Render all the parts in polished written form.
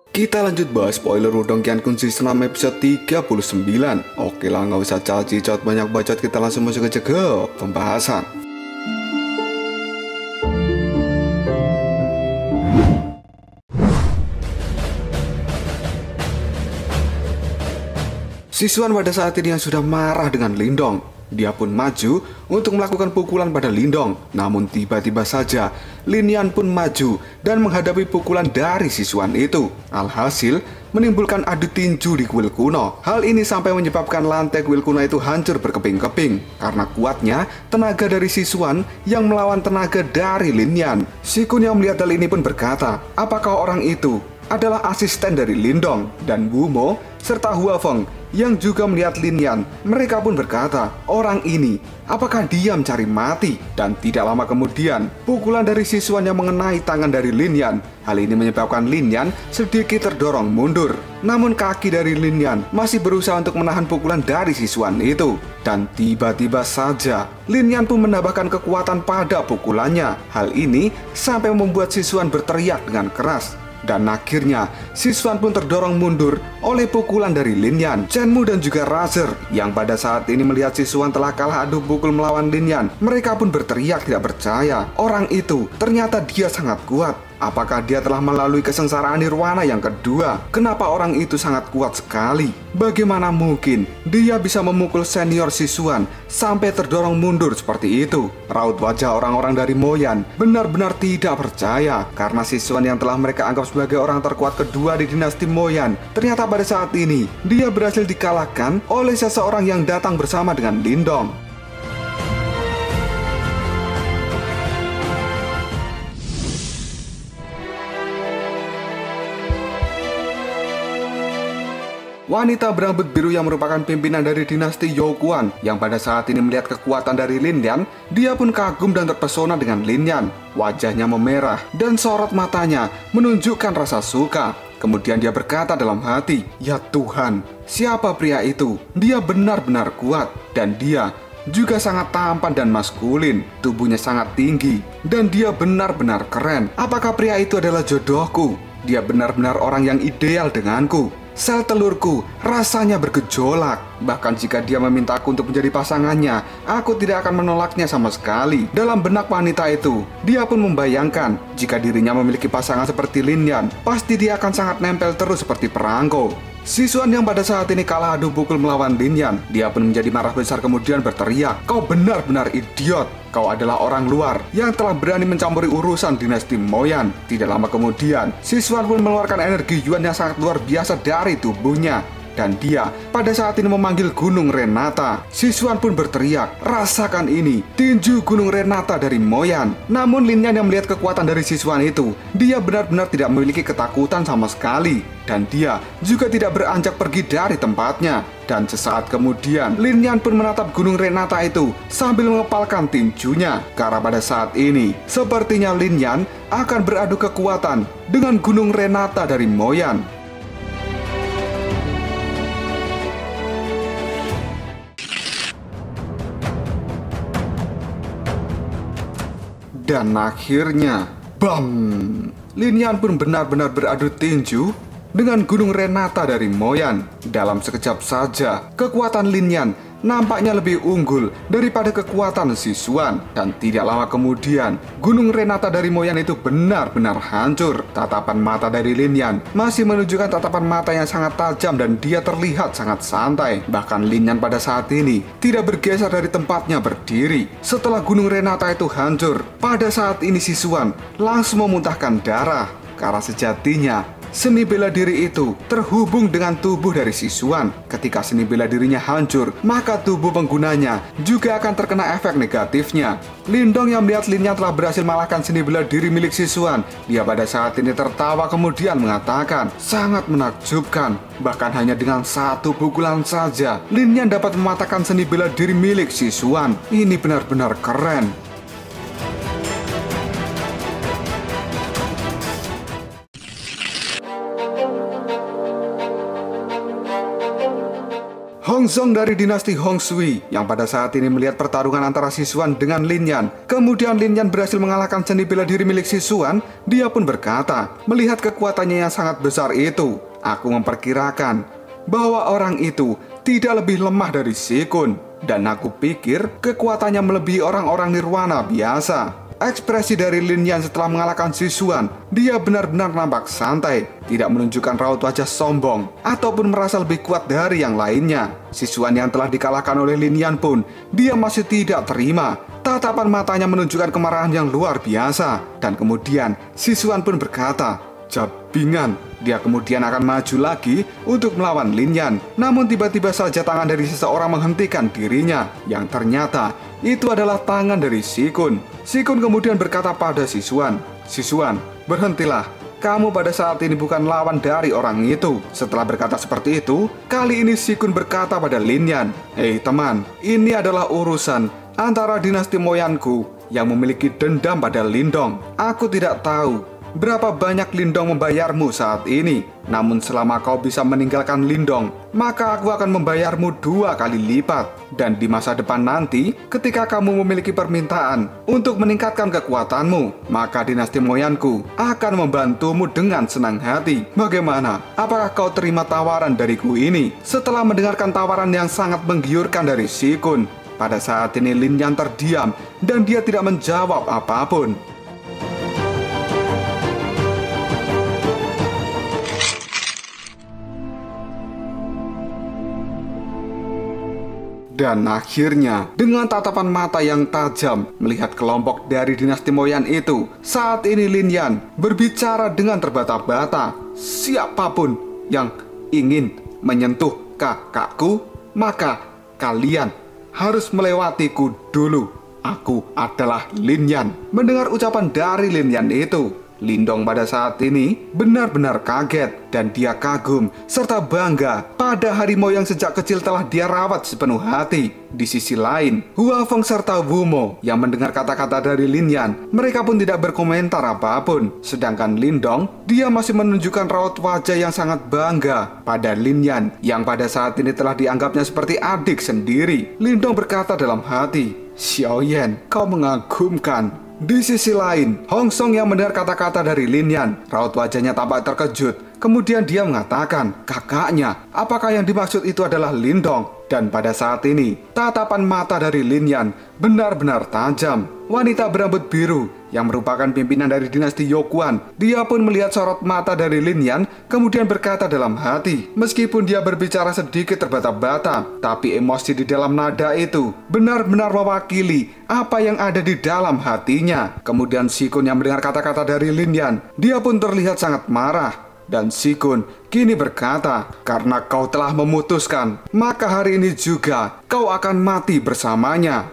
Kita lanjut bahas spoiler Wudong Qiankun Season 6 episode 39. Oke lah, nggak usah cacicot banyak bacot, kita langsung masuk ke pembahasan. Siswan pada saat ini yang sudah marah dengan Lindong. Dia pun maju untuk melakukan pukulan pada Lindong. Namun tiba-tiba saja Lin Yan pun maju dan menghadapi pukulan dari siswan itu. Alhasil menimbulkan adu tinju di kuil kuno. Hal ini sampai menyebabkan lantai kuil kuno itu hancur berkeping-keping karena kuatnya tenaga dari siswan yang melawan tenaga dari Lin Yan. Si Kun yang melihat hal ini pun berkata, apakah orang itu adalah asisten dari Lindong? Dan Wu Mo serta Hua Feng yang juga melihat Lin Yan, mereka pun berkata, orang ini apakah dia mencari mati? Dan tidak lama kemudian pukulan dari siswan yang mengenai tangan dari Lin Yan. Hal ini menyebabkan Lin Yan sedikit terdorong mundur. Namun kaki dari Lin Yan masih berusaha untuk menahan pukulan dari siswan itu. Dan tiba-tiba saja Lin Yan pun menambahkan kekuatan pada pukulannya. Hal ini sampai membuat siswan berteriak dengan keras. Dan akhirnya siswan pun terdorong mundur oleh pukulan dari Lin Yan. Shenmu dan juga Razer yang pada saat ini melihat siswan telah kalah adu pukul melawan Lin Yan, mereka pun berteriak tidak percaya. Orang itu ternyata dia sangat kuat. Apakah dia telah melalui kesengsaraan nirwana yang kedua? Kenapa orang itu sangat kuat sekali? Bagaimana mungkin dia bisa memukul senior siswan sampai terdorong mundur seperti itu? Raut wajah orang-orang dari Moyan benar-benar tidak percaya karena siswan yang telah mereka anggap sebagai orang terkuat kedua di dinasti Moyan, ternyata pada saat ini dia berhasil dikalahkan oleh seseorang yang datang bersama dengan Lindong. Wanita berambut biru yang merupakan pimpinan dari dinasti Youquan yang pada saat ini melihat kekuatan dari Lin Yan, dia pun kagum dan terpesona dengan Lin Yan. Wajahnya memerah dan sorot matanya menunjukkan rasa suka. Kemudian dia berkata dalam hati, ya Tuhan, siapa pria itu? Dia benar-benar kuat dan dia juga sangat tampan dan maskulin. Tubuhnya sangat tinggi dan dia benar-benar keren. Apakah pria itu adalah jodohku? Dia benar-benar orang yang ideal denganku. Sel telurku rasanya bergejolak. Bahkan jika dia memintaku untuk menjadi pasangannya, aku tidak akan menolaknya sama sekali. Dalam benak wanita itu, dia pun membayangkan jika dirinya memiliki pasangan seperti Lin Yan, pasti dia akan sangat nempel terus seperti perangko. Siswan yang pada saat ini kalah adu pukul melawan Lin Yan, dia pun menjadi marah besar kemudian berteriak, kau benar-benar idiot. Kau adalah orang luar yang telah berani mencampuri urusan dinasti Moyan. Tidak lama kemudian, siswan pun mengeluarkan energi Yuan yang sangat luar biasa dari tubuhnya. Dan dia pada saat ini memanggil Gunung Renata. Siswan pun berteriak, rasakan ini, tinju Gunung Renata dari Moyan. Namun Lin Yan yang melihat kekuatan dari siswan itu, dia benar-benar tidak memiliki ketakutan sama sekali. Dan dia juga tidak beranjak pergi dari tempatnya. Dan sesaat kemudian, Lin Yan pun menatap Gunung Renata itu sambil mengepalkan tinjunya. Karena pada saat ini, sepertinya Lin Yan akan beradu kekuatan dengan Gunung Renata dari Moyan. Dan akhirnya, bam! Lin Yan pun benar-benar beradu tinju dengan Gunung Renata dari Moyan. Dalam sekejap saja, kekuatan Lin Yan nampaknya lebih unggul daripada kekuatan siswan. Dan tidak lama kemudian, Gunung Renata dari Moyan itu benar-benar hancur. Tatapan mata dari Lin Yan masih menunjukkan tatapan mata yang sangat tajam dan dia terlihat sangat santai. Bahkan Lin Yan pada saat ini tidak bergeser dari tempatnya berdiri. Setelah Gunung Renata itu hancur, pada saat ini siswan langsung memuntahkan darah. Karena sejatinya seni bela diri itu terhubung dengan tubuh dari siswan. Ketika seni bela dirinya hancur, maka tubuh penggunanya juga akan terkena efek negatifnya. Lindong yang melihat Lin Yan telah berhasil mengalahkan seni bela diri milik siswan, dia pada saat ini tertawa kemudian mengatakan, sangat menakjubkan. Bahkan hanya dengan satu pukulan saja, Lin Yan dapat mematahkan seni bela diri milik siswan. Ini benar-benar keren. Hong Zhong dari dinasti Hong Sui yang pada saat ini melihat pertarungan antara Sichuan dengan Lin Yan. Kemudian Lin Yan berhasil mengalahkan seni bela diri milik Sichuan. Dia pun berkata, melihat kekuatannya yang sangat besar itu, aku memperkirakan bahwa orang itu tidak lebih lemah dari Shikun. Dan aku pikir kekuatannya melebihi orang-orang nirwana biasa. Ekspresi dari Lin Yan setelah mengalahkan Sichuan, dia benar-benar nampak santai, tidak menunjukkan raut wajah sombong, ataupun merasa lebih kuat dari yang lainnya. Sichuan yang telah dikalahkan oleh Lin Yan pun, dia masih tidak terima. Tatapan matanya menunjukkan kemarahan yang luar biasa. Dan kemudian Sichuan pun berkata, jabingan. Dia kemudian akan maju lagi untuk melawan Lin Yan. Namun tiba-tiba saja tangan dari seseorang menghentikan dirinya, yang ternyata itu adalah tangan dari Shikun. Shikun kemudian berkata pada Sichuan, Sichuan, berhentilah. Kamu pada saat ini bukan lawan dari orang itu. Setelah berkata seperti itu, kali ini Shikun berkata pada Lin Yan, hei teman, ini adalah urusan antara dinasti moyanku yang memiliki dendam pada Lindong. Aku tidak tahu berapa banyak Lindong membayarmu saat ini. Namun selama kau bisa meninggalkan Lindong, maka aku akan membayarmu 2 kali lipat. Dan di masa depan nanti, ketika kamu memiliki permintaan untuk meningkatkan kekuatanmu, maka dinasti moyanku akan membantumu dengan senang hati. Bagaimana? Apakah kau terima tawaran dariku ini? Setelah mendengarkan tawaran yang sangat menggiurkan dari Shikun, pada saat ini Lin Yan terdiam dan dia tidak menjawab apapun. Dan akhirnya, dengan tatapan mata yang tajam melihat kelompok dari dinasti Moyan itu, saat ini Lin Yan berbicara dengan terbata-bata. Siapapun yang ingin menyentuh kakakku, maka kalian harus melewatiku dulu. Aku adalah Lin Yan. Mendengar ucapan dari Lin Yan itu, Lindong pada saat ini benar-benar kaget dan dia kagum serta bangga pada harimau yang sejak kecil telah dia rawat sepenuh hati. Di sisi lain, Hua Feng serta Wu Mo yang mendengar kata-kata dari Lin Yan, mereka pun tidak berkomentar apapun. Sedangkan Lindong, dia masih menunjukkan raut wajah yang sangat bangga pada Lin Yan yang pada saat ini telah dianggapnya seperti adik sendiri. Lindong berkata dalam hati, Xiaoyan, kau mengagumkan. Di sisi lain, Hong Zhong yang mendengar kata-kata dari Lin Yan, raut wajahnya tampak terkejut. Kemudian dia mengatakan, kakaknya, apakah yang dimaksud itu adalah Lindong? Dan pada saat ini, tatapan mata dari Lin Yan benar-benar tajam. Wanita berambut biru yang merupakan pimpinan dari dinasti Yokuan, dia pun melihat sorot mata dari Lin Yan, kemudian berkata dalam hati, meskipun dia berbicara sedikit terbata-bata, tapi emosi di dalam nada itu benar-benar mewakili apa yang ada di dalam hatinya. Kemudian Shikun yang mendengar kata-kata dari Lin Yan, dia pun terlihat sangat marah. Dan Shikun kini berkata, karena kau telah memutuskan, maka hari ini juga kau akan mati bersamanya.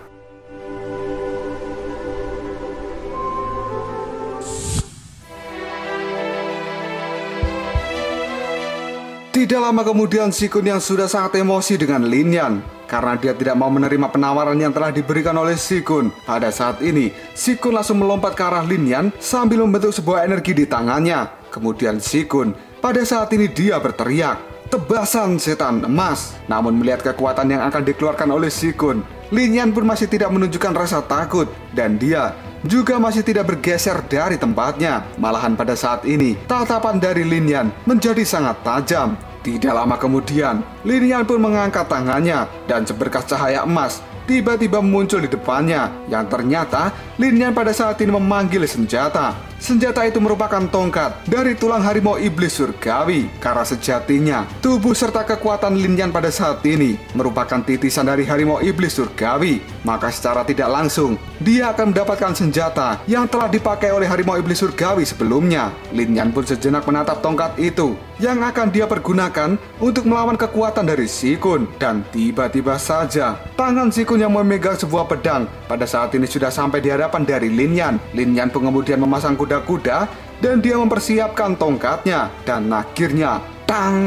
Tidak lama kemudian Shikun yang sudah sangat emosi dengan Lin Yan karena dia tidak mau menerima penawaran yang telah diberikan oleh Shikun. Pada saat ini, Shikun langsung melompat ke arah Lin Yan sambil membentuk sebuah energi di tangannya. Kemudian Shikun, pada saat ini dia berteriak, tebasan setan emas. Namun melihat kekuatan yang akan dikeluarkan oleh Shikun, Lin Yan pun masih tidak menunjukkan rasa takut. Dan dia juga masih tidak bergeser dari tempatnya. Malahan pada saat ini, tatapan dari Lin Yan menjadi sangat tajam. Tidak lama kemudian, Lin Yan pun mengangkat tangannya dan seberkas cahaya emas tiba-tiba muncul di depannya, yang ternyata Lin Yan pada saat ini memanggil senjata. Senjata itu merupakan tongkat dari tulang harimau iblis surgawi. Karena sejatinya, tubuh serta kekuatan Lin Yan pada saat ini merupakan titisan dari harimau iblis surgawi. Maka secara tidak langsung, dia akan mendapatkan senjata yang telah dipakai oleh harimau iblis surgawi sebelumnya. Lin Yan pun sejenak menatap tongkat itu yang akan dia pergunakan untuk melawan kekuatan dari Shikun. Dan tiba-tiba saja, tangan Shikun yang memegang sebuah pedang pada saat ini sudah sampai di hadapan dari Lin Yan. Lin Yan pun kemudian memasang kuda-kuda dan dia mempersiapkan tongkatnya. Dan akhirnya Tang!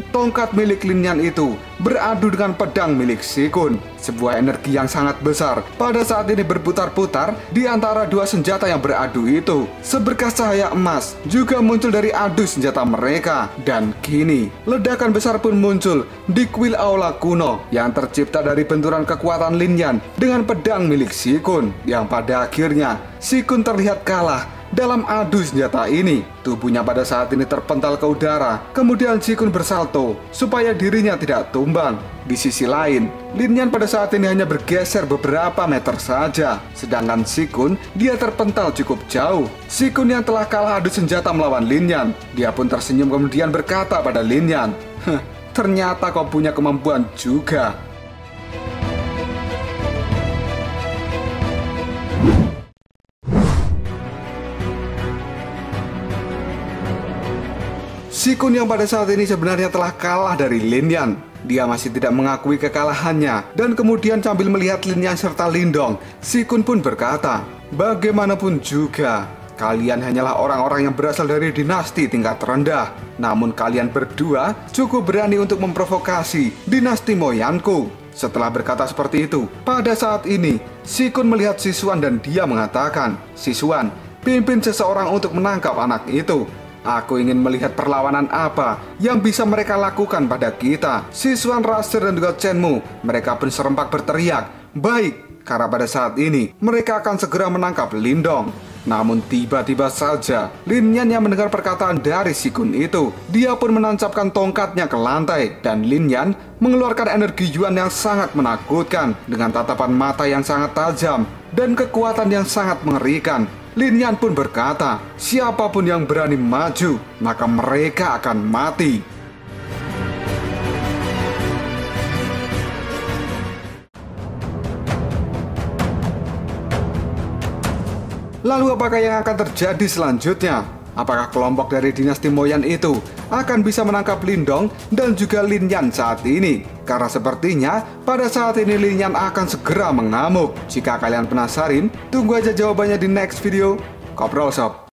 Tongkat milik Lin Yan itu beradu dengan pedang milik Shikun. Sebuah energi yang sangat besar pada saat ini berputar-putar di antara dua senjata yang beradu itu. Seberkas cahaya emas juga muncul dari adu senjata mereka. Dan kini, ledakan besar pun muncul di kuil aula kuno yang tercipta dari benturan kekuatan Lin Yan dengan pedang milik Shikun. Yang pada akhirnya, Shikun terlihat kalah dalam adu senjata ini. Tubuhnya pada saat ini terpental ke udara. Kemudian Shikun bersalto supaya dirinya tidak tumbang. Di sisi lain, Lin Yan pada saat ini hanya bergeser beberapa meter saja. Sedangkan Shikun, dia terpental cukup jauh. Shikun yang telah kalah adu senjata melawan Lin Yan, dia pun tersenyum kemudian berkata pada Lin Yan, ternyata kau punya kemampuan juga. Shikun yang pada saat ini sebenarnya telah kalah dari Lin Yan. Dia masih tidak mengakui kekalahannya. Dan kemudian sambil melihat Lin Yan serta Lindong, Shikun pun berkata, bagaimanapun juga, kalian hanyalah orang-orang yang berasal dari dinasti tingkat rendah. Namun kalian berdua cukup berani untuk memprovokasi dinasti moyanku. Setelah berkata seperti itu, pada saat ini, Shikun melihat Sisuan dan dia mengatakan, Sisuan, pimpin seseorang untuk menangkap anak itu. Aku ingin melihat perlawanan apa yang bisa mereka lakukan pada kita. Sisuan, Raster, dan juga Chenmu, mereka pun serempak berteriak, baik, karena pada saat ini mereka akan segera menangkap Lindong. Namun tiba-tiba saja Lin Yan yang mendengar perkataan dari Shikun itu, dia pun menancapkan tongkatnya ke lantai. Dan Lin Yan mengeluarkan energi Yuan yang sangat menakutkan dengan tatapan mata yang sangat tajam dan kekuatan yang sangat mengerikan. Lin Yan pun berkata, siapapun yang berani maju, maka mereka akan mati. Lalu apakah yang akan terjadi selanjutnya? Apakah kelompok dari dinasti Moyan itu akan bisa menangkap Lindong dan juga Lin Yan saat ini? Karena sepertinya pada saat ini Lin Yan akan segera mengamuk. Jika kalian penasaran, tunggu aja jawabannya di next video. Koprol Sob.